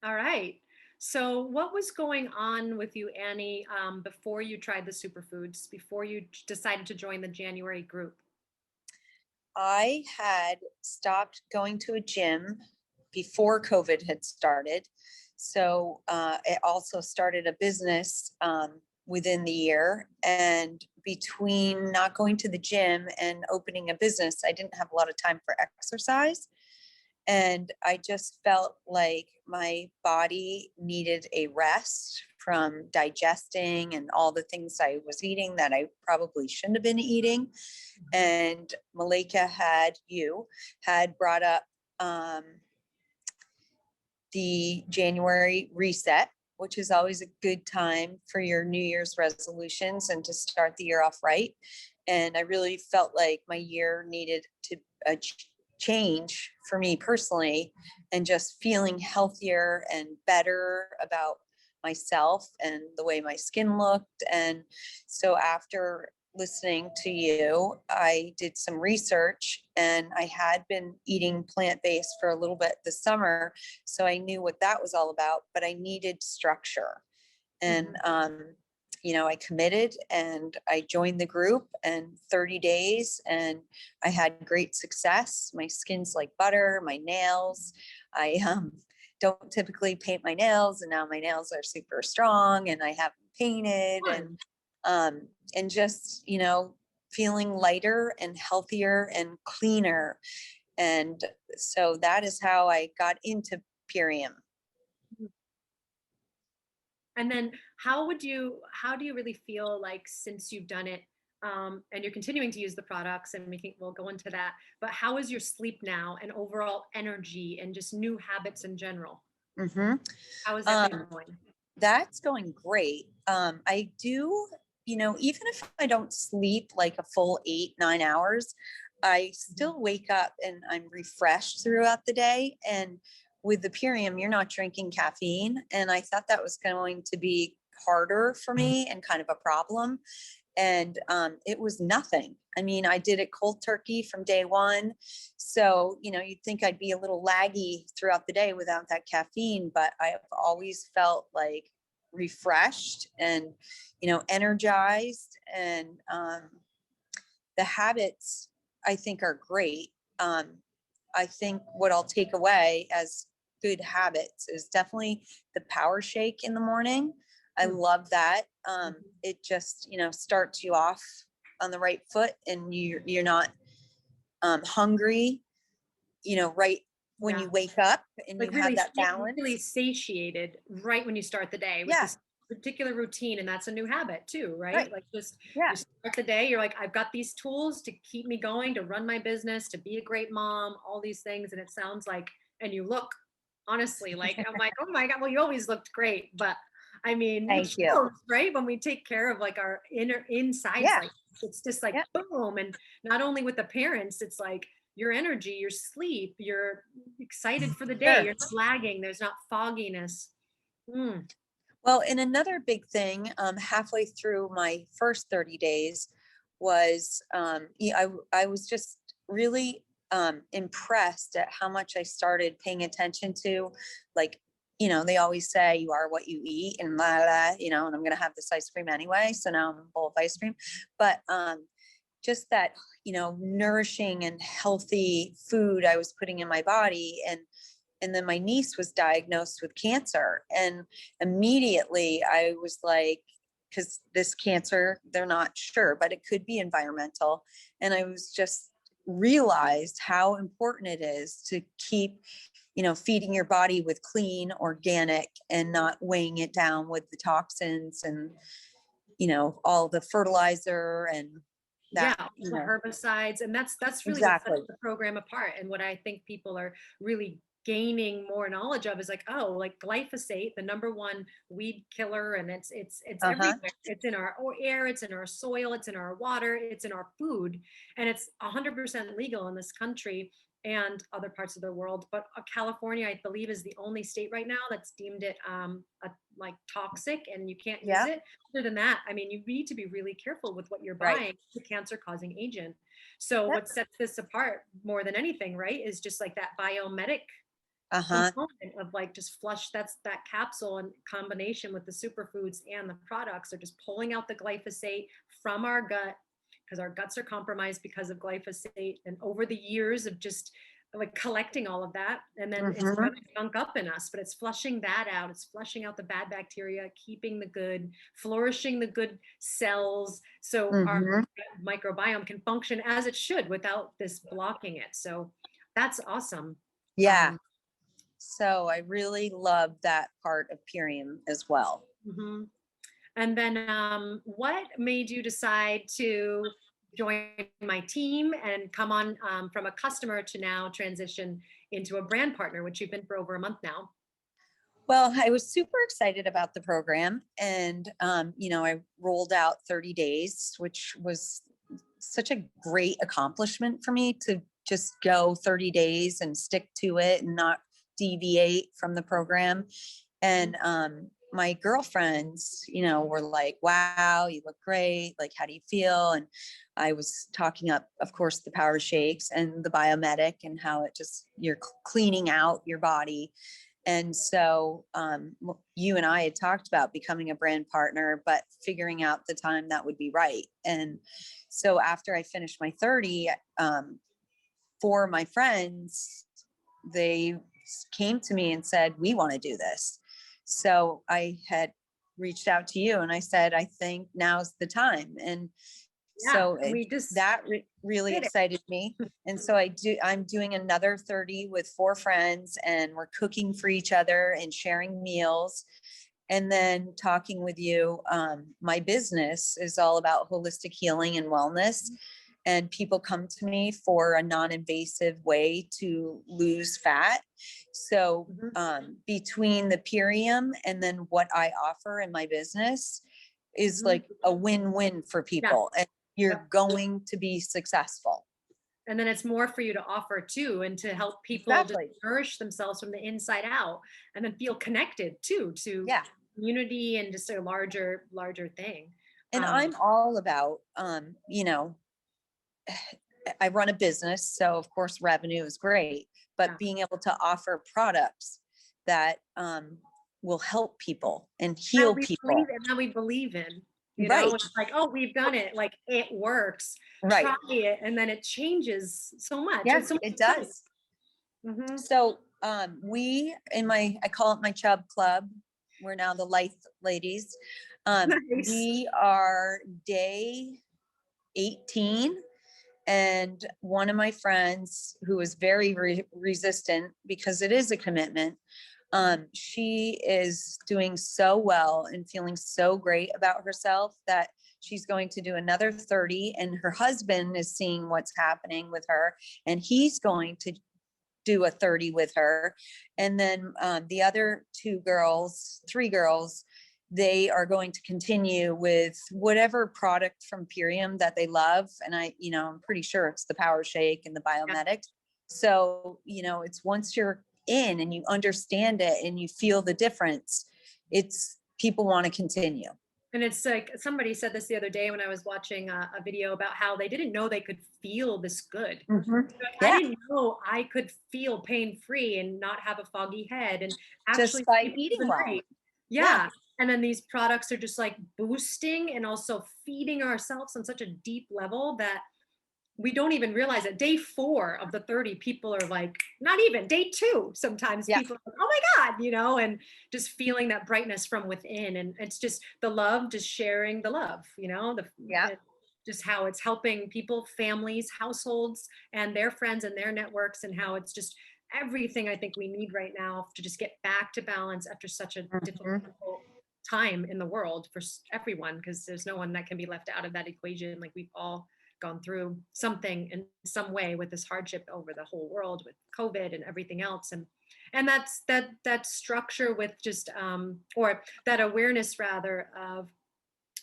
All right. So, what was going on with you, Annie, before you tried the superfoods, before you decided to join the January group? I had stopped going to a gym before COVID had started. So it also started a business within the year. And between not going to the gym and opening a business, I didn't have a lot of time for exercise. And I just felt like my body needed a rest from digesting and all the things I was eating that I probably shouldn't have been eating. And Malika had brought up the January reset, which is always a good time for your New Year's resolutions and to start the year off right. And I really felt like my year needed to change for me personally, and just feeling healthier and better about myself and the way my skin looked. And so after listening to you, I did some research, and I had been eating plant-based for a little bit this summer. So I knew what that was all about, but I needed structure. And, I committed and I joined the group, and 30 days, and I had great success. My skin's like butter, my nails, I don't typically paint my nails, and now my nails are super strong and I have them painted. Fun. And just, feeling lighter and healthier and cleaner. And so that is how I got into Purium. And then how do you really feel like since you've done it, and you're continuing to use the products, and we'll go into that, but how is your sleep now and overall energy and just new habits in general? hmm How has that been Um, going? that's going great. I do, even if I don't sleep like a full 8, 9 hours, I still wake up and I'm refreshed throughout the day. And with the Purium, you're not drinking caffeine. And I thought that was going to be harder for me and kind of a problem. And it was nothing. I mean, I did it cold turkey from day one. So, you'd think I'd be a little laggy throughout the day without that caffeine, but I've always felt like refreshed and, energized. And the habits I think are great. I think what I'll take away as good habits is definitely the power shake in the morning. I Mm. love that. Mhm. It just, starts you off on the right foot, and you're not hungry, right when Yeah. you wake up, and you Like have really, that really balance. satiated right when you start the day with Yeah, this particular routine. And that's a new habit too, right? right. Like just you Yeah, start the day, you're like, I've got these tools to keep me going, to run my business, to be a great mom, all these things. And it sounds like, and you look honestly like, I'm like, oh my God, well, you always looked great. But I mean, it thank you. shows, right? When we take care of like our inner insides, Yeah, like it's just like yeah. boom. And not only with the parents, it's like your energy, your sleep, you're excited for the day, Sure. you're not lagging, there's not fogginess. Mm, Well, and another big thing, halfway through my first 30 days was, I was just really impressed at how much I started paying attention to, like, they always say you are what you eat, and la la, and I'm going to have this ice cream anyway. So now I'm a bowl of ice cream. But just that, nourishing and healthy food I was putting in my body. And then my niece was diagnosed with cancer. And immediately I was like, because this cancer, they're not sure, but it could be environmental. And I was just realized how important it is to keep, feeding your body with clean, organic, and not weighing it down with the toxins and, all the fertilizer and yeah, that, all the herbicides, and that's really what sets exactly. the program apart. And what I think people are really gaining more knowledge of is like, oh, like glyphosate, the number one weed killer, and it's Uh-huh. everywhere. It's in our air, it's in our soil, it's in our water, it's in our food, and it's 100% legal in this country and other parts of the world. But California, I believe, is the only state right now that's deemed it like toxic, and you can't use Yeah. it. Other than that, I mean, you need to be really careful with what you're Right. buying. It's a cancer causing agent. So Yep. what sets this apart more than anything, right, is just like that biomedic Uh-huh. component of like just flush, that's that capsule in combination with the superfoods and the products are just pulling out the glyphosate from our gut, because our guts are compromised because of glyphosate and over the years of just like collecting all of that, and then it's Mm-hmm. gonna gunk up in us, but it's flushing that out, it's flushing out the bad bacteria, keeping the good, flourishing the good cells, so our Mm-hmm. microbiome can function as it should without this blocking it. So that's awesome. Yeah. um, So I really love that part of Purium as well. mhm. And then what made you decide to join my team and come on from a customer to now transition into a brand partner, which you've been for over a month now? Well, I was super excited about the program, and I rolled out 30 days, which was such a great accomplishment for me to just go 30 days and stick to it and not deviate from the program. Mhm. And my girlfriends, were like, wow, you look great. Like, how do you feel? And I was talking up, of course, the power shakes and the biomedic and how it just, you're cleaning out your body. And so you and I had talked about becoming a brand partner, but figuring out the time that would be right. And so after I finished my 30, for my friends, they came to me and said, we want to do this. So I had reached out to you and I said, I think now's the time. And Yeah, so and we just that really did it. excited me. And so I'm doing another 30 with 4 friends, and we're cooking for each other and sharing meals. And then talking with you, my business is all about holistic healing and wellness. And people come to me for a non-invasive way to lose fat. So Mhm. between the Purium and then what I offer in my business is Mhm. like a win-win for Yeah. people, and you're Yep. going to be successful. And then it's more for you to offer too, and to help people just Exactly. nourish themselves from the inside out, and then feel connected too to Yeah. community and just a larger thing. And Um, I'm all about, I run a business, so of course revenue is great, yeah. but being able to offer products that will help people and That heal we believe people. in, that we believe in. Right. It's like, oh, we've done it, like it works. Right. Try it, and then it changes so much. Yeah, It's so much it fun. does. Hmm. So I call it my Chub Club. We're now the Life Ladies. Nice. We are day 18. And one of my friends who is very resistant, because it is a commitment, she is doing so well and feeling so great about herself that she's going to do another 30, and her husband is seeing what's happening with her, and he's going to do a 30 with her. And then the other 3 girls, they are going to continue with whatever product from Purium that they love. And I'm pretty sure it's the Power Shake and the Yeah. Biomedics. So, it's once you're in and you understand it and you feel the difference, it's people want to continue. And it's like somebody said this the other day when I was watching a video about how they didn't know they could feel this good. Mhm. Like, I Yeah, didn't know I could feel pain free and not have a foggy head and just actually by sleep eating through the well. night. Yeah, Yeah. And then these products are just like boosting and also feeding ourselves on such a deep level that we don't even realize it. Day 4 of the 30, people are like, not even day 2. Sometimes yeah, people are like, oh my God, and just feeling that brightness from within. And it's just the love, just sharing the love, yeah. just how it's helping people, families, households, and their friends and their networks, and how it's just everything I think we need right now to just get back to balance after such a Mhm. difficult time in the world for everyone, because there's no one that can be left out of that equation. Like we've all gone through something in some way with this hardship over the whole world with COVID and everything else. And that's that structure with just or that awareness rather of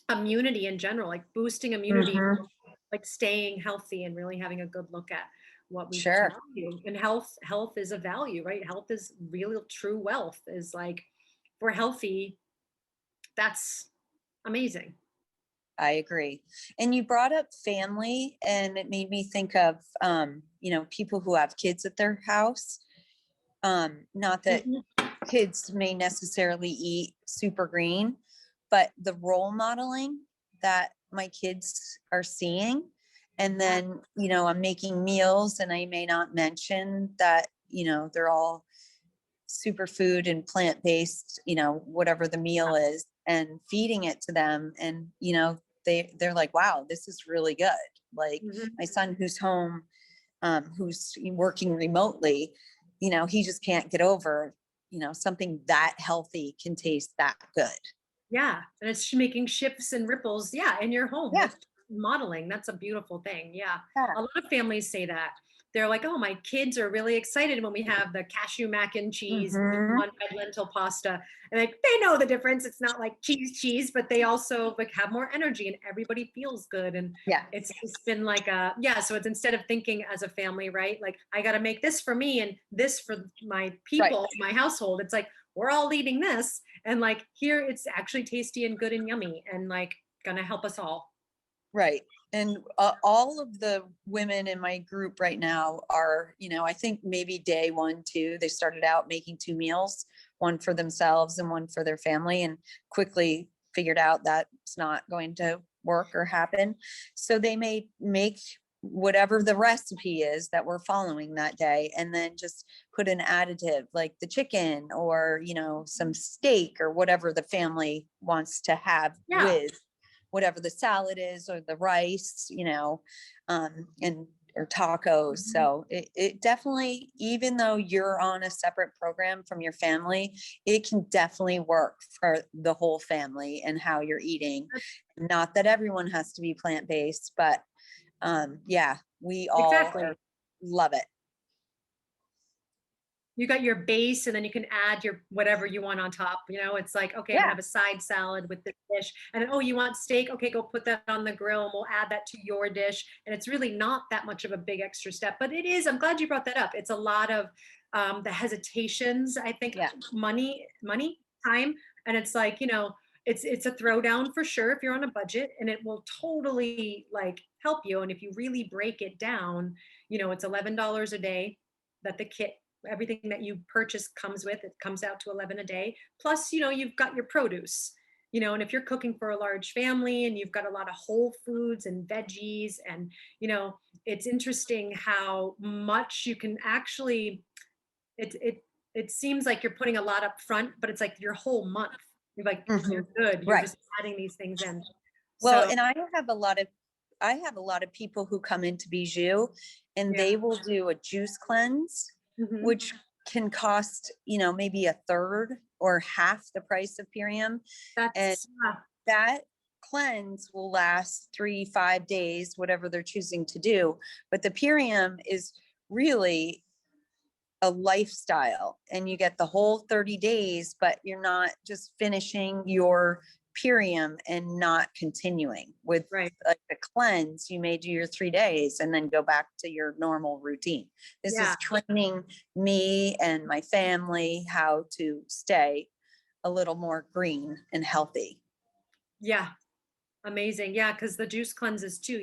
immunity in general, like boosting immunity, Mhm. like staying healthy and really having a good look at what we Sure. value. And health is a value, right? Health is real true wealth. Is like, if we're healthy, that's amazing. I agree. And you brought up family, and it made me think of, people who have kids at their house. Not that Mhm. kids may necessarily eat super green, but the role modeling that my kids are seeing. And Yeah. then, I'm making meals and I may not mention that, they're all superfood and plant-based, whatever the meal is, and feeding it to them. And, they're like, wow, this is really good. Like Mhm. my son who's home, who's working remotely, he just can't get over, something that healthy can taste that good. Yeah, and it's making shifts and ripples, yeah, in your home Yeah. with modeling. That's a beautiful thing. Yeah. Yeah. A lot of families say that. They're like, "Oh, my kids are really excited when we have the cashew mac and cheese and the Hmm. cornbread lentil pasta." And like they know the difference. It's not like cheese, but they also like have more energy and everybody feels good. And Yeah. it's just been like a yeah. So it's instead of thinking as a family, right? Like I got to make this for me and this for my Right. people, my household. It's like we're all eating this and like here it's actually tasty and good and yummy and like gonna help us all. Right. And all of the women in my group right now are, I think maybe day one, two, they started out making two meals, one for themselves and one for their family, and quickly figured out that it's not going to work or happen. So they may make whatever the recipe is that we're following that day, and then just put an additive like the chicken or, some steak or whatever the family wants to have Yeah, with whatever the salad is or the rice, and or tacos. mhm, So it definitely, even though you're on a separate program from your family, it can definitely work for the whole family and how you're eating. Not that everyone has to be plant-based, but yeah, we all exactly. love it. You got your base and then you can add your whatever you want on top. It's like, okay, I'm gonna Yeah. have a side salad with this dish. And then, oh, you want steak? Okay, go put that on the grill and we'll add that to your dish. And it's really not that much of a big extra step, but it is. I'm glad you brought that up. It's a lot of the hesitations, I think, Yeah. money, time. And it's like, it's a throwdown for sure if you're on a budget and it will totally like help you. And if you really break it down, it's $11 a day that the kit everything that you purchase comes with it comes out to 11 a day plus you've got your produce and if you're cooking for a large family and you've got a lot of whole foods and veggies and it's interesting how much you can actually it seems like you're putting a lot up front but it's like your whole month you're like Mhm. you're good you're Right. just adding these things in Well, so and I have a lot of people who come into Bijou and yeah. they will do a juice cleanse, Hmm. which can cost, maybe a third or half the price of Purium. And That's that cleanse will last 3, 5 days, whatever they're choosing to do. But the Purium is really a lifestyle and you get the whole 30 days, but you're not just finishing your Purium and not continuing with right. like a cleanse. You may do your 3 days and then go back to your normal routine. This Yeah. is training me and my family how to stay a little more green and healthy. Yeah. Amazing. Yeah, because the juice cleanses too,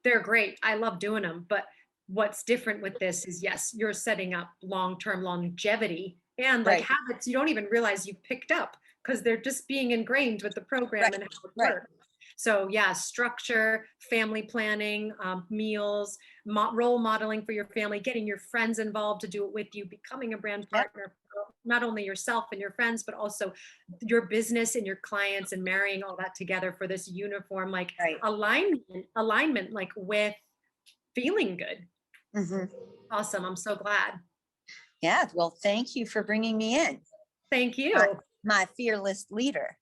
they're great. I love doing them. But what's different with this is yes, you're setting up long-term longevity and like Right, habits you don't even realize you picked up because they're just being ingrained with the program right, and how it right. works. So yeah, structure, family planning, meals, role modeling for your family, getting your friends involved to do it with you, becoming a brand Yeah, partner, for not only yourself and your friends, but also your business and your clients and marrying all that together for this uniform like right. alignment like with feeling good. Mhm. Awesome. I'm so glad. Yeah. Well, thank you for bringing me in. Thank My, you. my fearless leader.